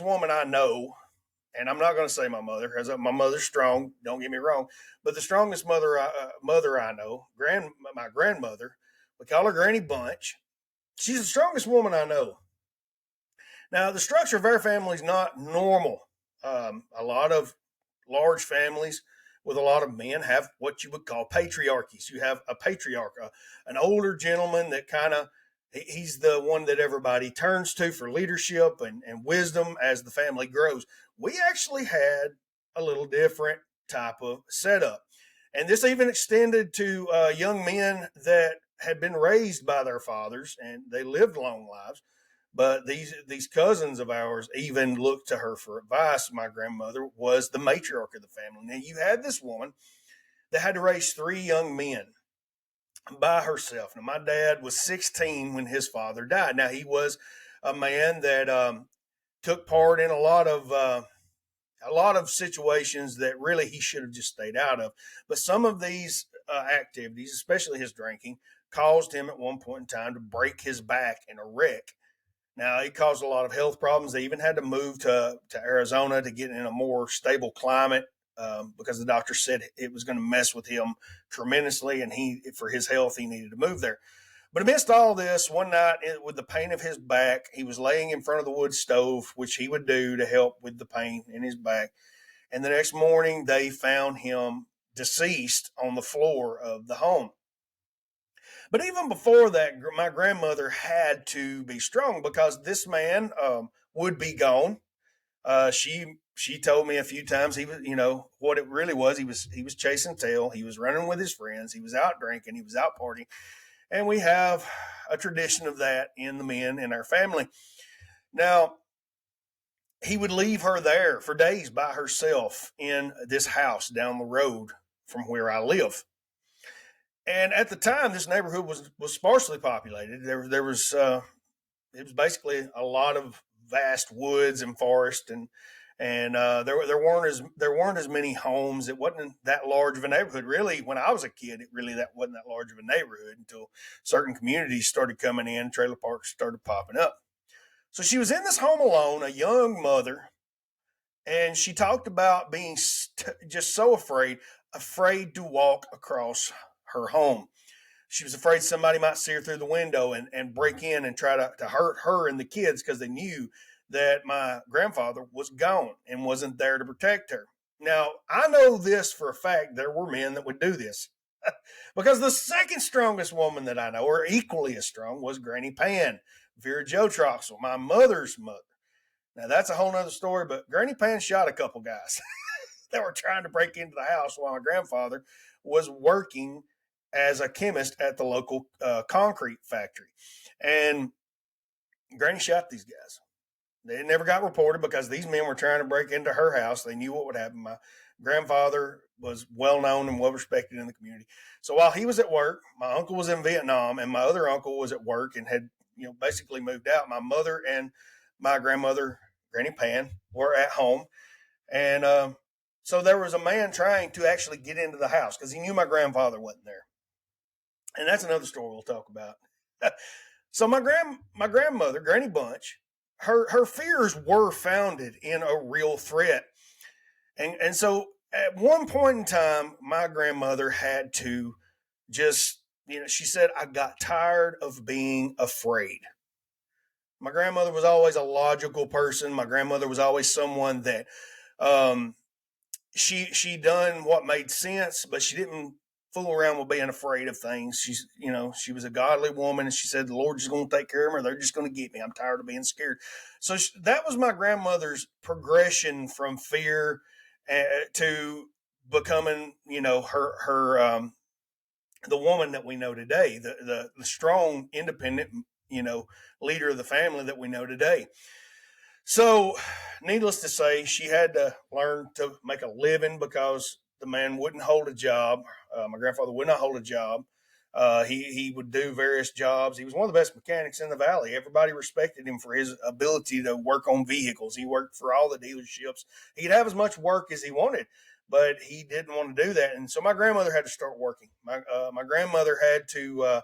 woman I know, and I'm not going to say my mother, because my mother's strong. Don't get me wrong, but the strongest mother I know, my grandmother, we call her Granny Bunch. She's the strongest woman I know. Now, the structure of our family is not normal. A lot of large families with a lot of men have what you would call patriarchies. You have a patriarch, an older gentleman that kind of he's the one that everybody turns to for leadership and wisdom as the family grows. We actually had a little different type of setup. And this even extended to young men that had been raised by their fathers and they lived long lives. But these cousins of ours even looked to her for advice. My grandmother was the matriarch of the family. Now you had this woman that had to raise three young men by herself. Now my dad was 16 when his father died. Now he was a man that took part in a lot of situations that really he should have just stayed out of. But some of these activities, especially his drinking, caused him at one point in time to break his back in a wreck. Now, it caused a lot of health problems. They even had to move to Arizona to get in a more stable climate because the doctor said it was going to mess with him tremendously, and for his health, he needed to move there. But amidst all this, one night with the pain of his back, he was laying in front of the wood stove, which he would do to help with the pain in his back. And the next morning, they found him deceased on the floor of the home. But even before that, my grandmother had to be strong because this man would be gone. She told me a few times he was, what it really was. He was chasing tail. He was running with his friends. He was out drinking. He was out partying, and we have a tradition of that in the men in our family. Now he would leave her there for days by herself in this house down the road from where I live. And at the time, this neighborhood was sparsely populated. There was it was basically a lot of vast woods and forest, and there weren't as many homes. It wasn't that large of a neighborhood. Really, when I was a kid, that wasn't that large of a neighborhood until certain communities started coming in, trailer parks started popping up. So she was in this home alone, a young mother, and she talked about being just so afraid to walk across her home. She was afraid somebody might see her through the window and break in and try to hurt her and the kids because they knew that my grandfather was gone and wasn't there to protect her. Now, I know this for a fact. There were men that would do this because the second strongest woman that I know, or equally as strong, was Granny Pan, Vera Joe Troxell, my mother's mother. Now, that's a whole nother story, but Granny Pan shot a couple guys that were trying to break into the house while my grandfather was working as a chemist at the local concrete factory. And Granny shot these guys. They never got reported because these men were trying to break into her house. They knew what would happen. My grandfather was well known and well respected in the community. So while he was at work, my uncle was in Vietnam and my other uncle was at work and had, basically moved out. My mother and my grandmother, Granny Pan, were at home. And so there was a man trying to actually get into the house because he knew my grandfather wasn't there. And that's another story we'll talk about. So my grandmother, Granny Bunch, her fears were founded in a real threat. And so at one point in time, my grandmother had to just, she said, I got tired of being afraid. My grandmother was always a logical person. My grandmother was always someone that she done what made sense, but she didn't fool around with being afraid of things. She was a godly woman, and she said, the Lord's just going to take care of me, or they're just going to get me. I'm tired of being scared. So that was my grandmother's progression from fear to becoming, her the woman that we know today, the strong, independent, leader of the family that we know today. So, needless to say, she had to learn to make a living because the man wouldn't hold a job. My grandfather would not hold a job. He would do various jobs. He was one of the best mechanics in the valley. Everybody respected him for his ability to work on vehicles. He worked for all the dealerships. He could have as much work as he wanted, but he didn't want to do that. And so my grandmother had to start working. My grandmother had to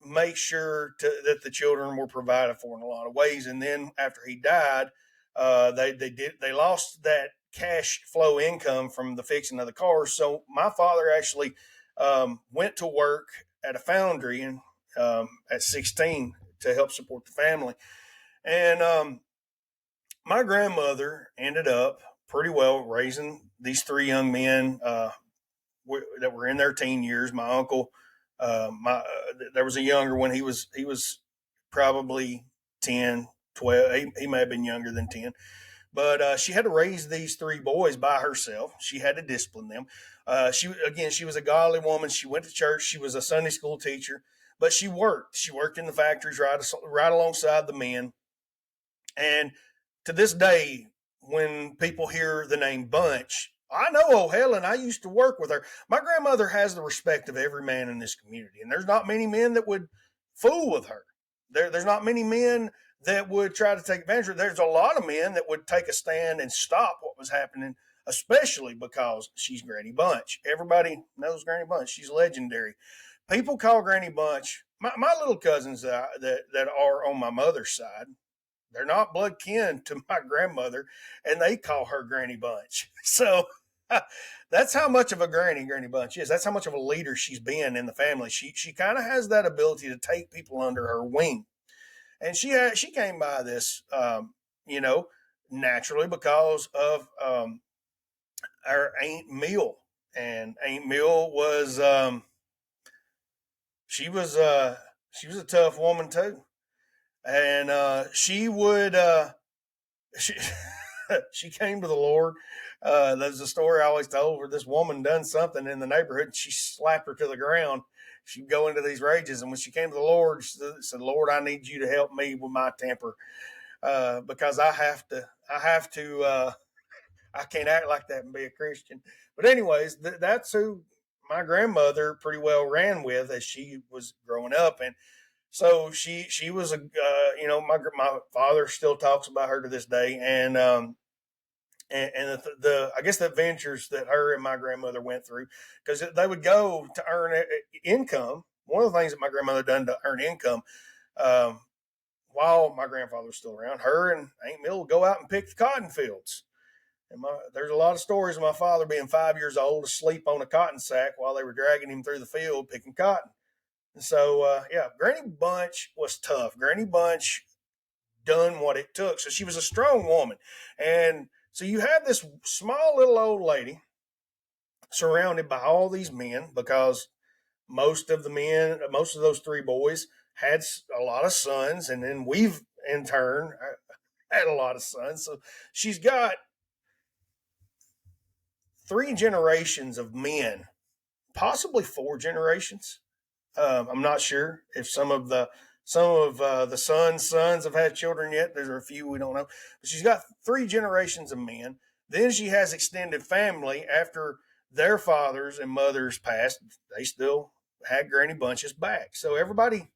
make sure that the children were provided for in a lot of ways. And then after he died, They lost that cash flow income from the fixing of the cars. So my father actually went to work at a foundry and at 16 to help support the family. And my grandmother ended up pretty well raising these three young men that were in their teen years. My uncle, there was a younger one. He was probably 10, 12. He may have been younger than 10. But she had to raise these three boys by herself. She had to discipline them. She was a godly woman. She went to church. She was a Sunday school teacher, but she worked. She worked in the factories right alongside the men. And to this day, when people hear the name Bunch, I know old Helen. I used to work with her. My grandmother has the respect of every man in this community, and there's not many men that would fool with her. There's not many men that would try to take advantage of her. There's a lot of men that would take a stand and stop what was happening, especially because she's Granny Bunch. Everybody knows Granny Bunch. She's legendary. People call Granny Bunch my little cousins that are on my mother's side. They're not blood kin to my grandmother, and they call her Granny Bunch. So that's how much of a Granny Bunch is. That's how much of a leader she's been in the family. She kind of has that ability to take people under her wing, and she came by this, you know, naturally because of our Aunt Mill, and Aunt Mill was she was she was a tough woman too, and she would she she came to the Lord. There's a story I always told where this woman done something in the neighborhood and she slapped her to the ground. She'd go into these rages, and when she came to the Lord, she said, "Lord, I need you to help me with my temper, because I can't act like that and be a Christian." But anyways, that's who my grandmother pretty well ran with as she was growing up, and so she was a my father still talks about her to this day, and the I guess the adventures that her and my grandmother went through, because they would go to earn income. One of the things that my grandmother done to earn income, um, while my grandfather was still around, her and Aunt Mill would go out and pick the cotton fields. And there's a lot of stories of my father being 5 years old asleep on a cotton sack while they were dragging him through the field picking cotton. And so, yeah, Granny Bunch was tough. Granny Bunch done what it took. So she was a strong woman. And so you have this small little old lady surrounded by all these men, because most of those three boys had a lot of sons. And then we've in turn had a lot of sons. So she's got three generations of men, possibly four generations. I'm not sure if some of the sons have had children yet. There's a few we don't know. But she's got three generations of men. Then she has extended family after their fathers and mothers passed. They still had Granny Bunch's back. So everybody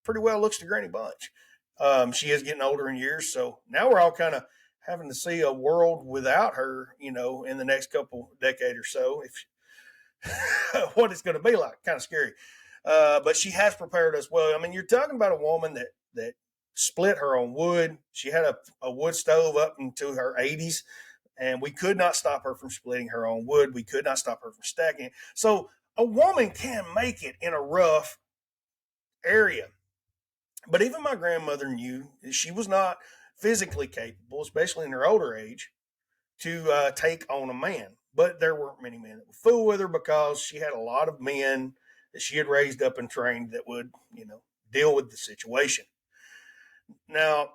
pretty well looks to Granny Bunch. She is getting older in years, so now we're all kind of having to see a world without her, in the next couple decade or so. If what it's going to be like, kind of scary. But she has prepared us well. I mean, you're talking about a woman that split her own wood. She had a wood stove up into her 80s, and we could not stop her from splitting her own wood. We could not stop her from stacking it. So a woman can make it in a rough area. But even my grandmother knew she was not physically capable, especially in her older age, to take on a man. But there weren't many men that would fool with her, because she had a lot of men that she had raised up and trained that would, deal with the situation. Now,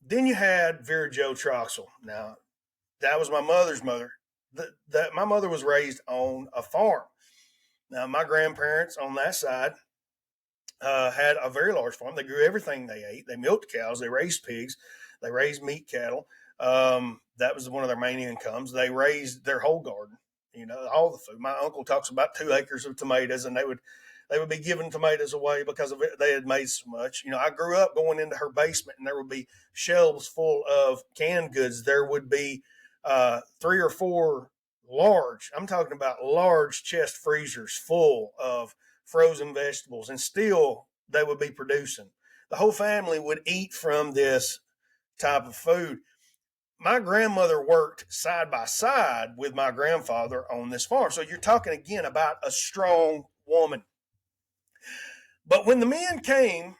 then you had Vera Joe Troxell. Now, that was my mother's mother. My mother was raised on a farm. Now, my grandparents on that side had a very large farm. They grew everything they ate. They milked cows. They raised pigs. They raised meat cattle. That was one of their main incomes. They raised their whole garden, all the food. My uncle talks about 2 acres of tomatoes, and they would be giving tomatoes away because of it. They had made so much. I grew up going into her basement, and there would be shelves full of canned goods. There would be 3 or 4 I'm talking about large chest freezers full of frozen vegetables, and still they would be producing. The whole family would eat from this type of food. my grandmother worked side by side with my grandfather on this farm. So you're talking again about a strong woman. But when the men came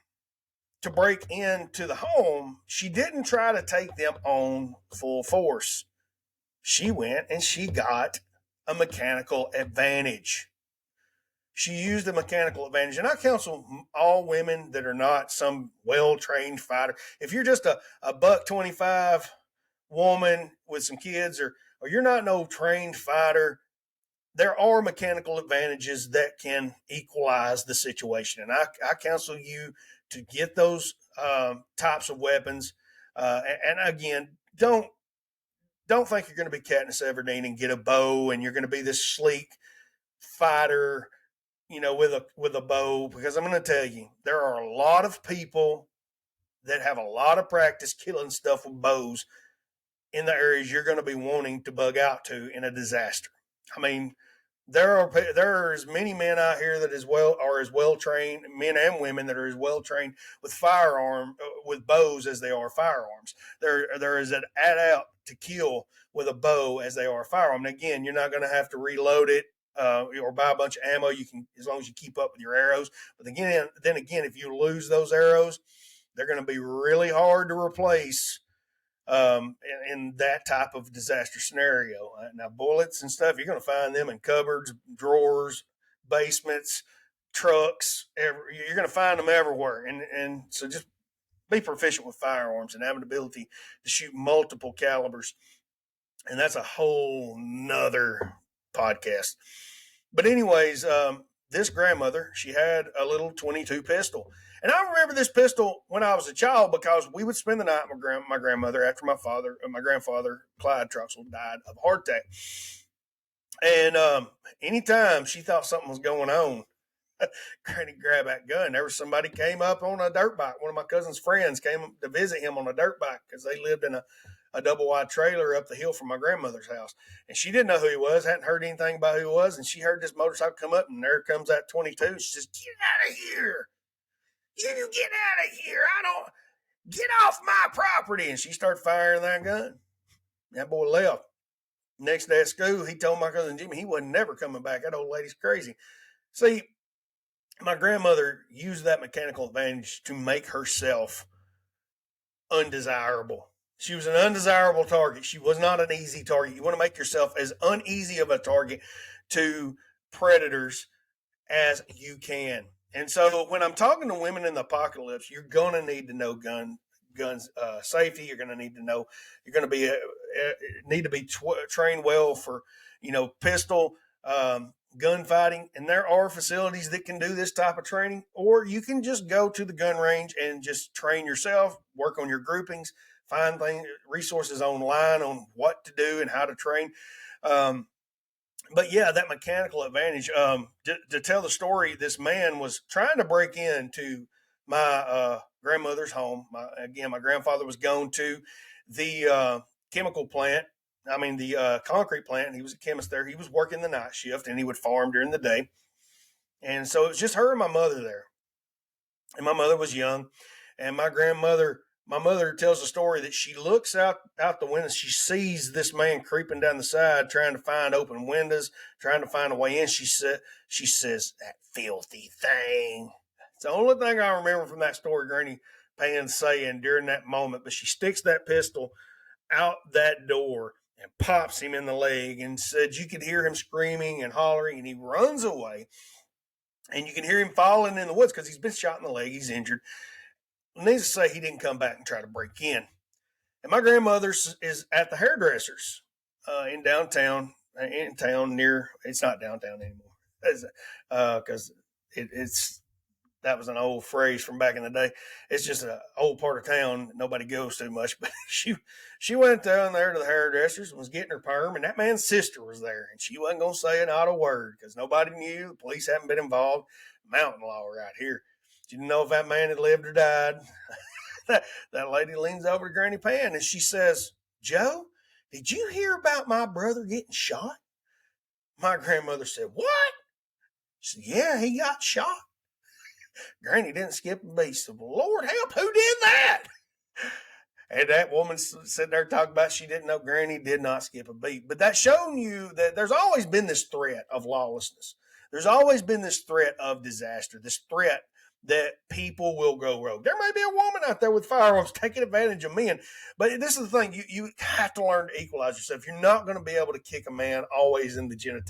to break into the home, she didn't try to take them on full force. She went and she got a mechanical advantage. She used a mechanical advantage. And I counsel all women that are not some well-trained fighter. If you're just a buck 25 woman with some kids, or you're not no trained fighter, there are mechanical advantages that can equalize the situation. And I counsel you to get those types of weapons. And again, don't think you're going to be Katniss Everdeen and get a bow and you're going to be this sleek fighter, with a bow. Because I'm going to tell you, there are a lot of people that have a lot of practice killing stuff with bows in the areas you're going to be wanting to bug out to in a disaster. I mean, there are as many men out here that are as well trained, men and women that are as well trained with bows as they are firearms. There is an adept to kill with a bow as they are a firearm. And again, you're not going to have to reload it or buy a bunch of ammo. You can, as long as you keep up with your arrows. But again, if you lose those arrows, they're going to be really hard to replace in that type of disaster scenario. Now, bullets and stuff, you're going to find them in cupboards, drawers, basements, trucks. You're going to find them everywhere. And so just be proficient with firearms and have an ability to shoot multiple calibers. And that's a whole nother podcast. But anyways, this grandmother, she had a little 22 pistol. And I remember this pistol when I was a child because we would spend the night with my grandmother after my grandfather, Clyde Troxell, died of a heart attack. And anytime she thought something was going on, Granny grabbed that gun. There was somebody came up on a dirt bike. One of my cousin's friends came to visit him on a dirt bike because they lived in a double wide trailer up the hill from my grandmother's house. And she didn't know who he was, hadn't heard anything about who he was. And she heard this motorcycle come up, and there comes that 22. She says, "Get out of here. You get out of here. Get off my property." And she started firing that gun. That boy left. Next day at school, he told my cousin Jimmy he wasn't never coming back. That old lady's crazy. See, my grandmother used that mechanical advantage to make herself undesirable. She was an undesirable target. She was not an easy target. You want to make yourself as uneasy of a target to predators as you can. And so when I'm talking to women in the apocalypse, you're going to need to know guns safety. You're going to need to know, you're going to be need to be trained well for, pistol, gunfighting. And there are facilities that can do this type of training, or you can just go to the gun range and just train yourself, work on your groupings, find resources online on what to do and how to train. But yeah, that mechanical advantage. To tell the story, this man was trying to break into my grandmother's home. My grandfather was going to the chemical plant. The concrete plant. And he was a chemist there. He was working the night shift, and he would farm during the day. And so it was just her and my mother there. And my mother was young. And my mother tells a story that she looks out the window. She sees this man creeping down the side, trying to find open windows, trying to find a way in. She says, "That filthy thing." It's the only thing I remember from that story Granny Pan saying during that moment. But she sticks that pistol out that door and pops him in the leg, and said you could hear him screaming and hollering, and he runs away. And you can hear him falling in the woods because he's been shot in the leg. He's injured. Needless to say, he didn't come back and try to break in. And my grandmother is at the hairdressers in downtown, near, it's not downtown anymore, because that was an old phrase from back in the day. It's just an old part of town that nobody goes to much. But she went down there to the hairdressers and was getting her perm, and that man's sister was there, and she wasn't going to say not a word because nobody knew. The police hadn't been involved. Mountain law right here. She didn't know if that man had lived or died. That lady leans over to Granny Pan and she says, "Joe, did you hear about my brother getting shot?" My grandmother said, "What?" She said, "Yeah, he got shot." Granny didn't skip a beat. Said, "Well, Lord help, who did that?" And that woman sitting there talking about she didn't know Granny did not skip a beat. But that's showing you that there's always been this threat of lawlessness. There's always been this threat of disaster, this threat that people will go rogue. There may be a woman out there with firearms taking advantage of men, but this is the thing: you have to learn to equalize yourself. You're not going to be able to kick a man always in the genitalia.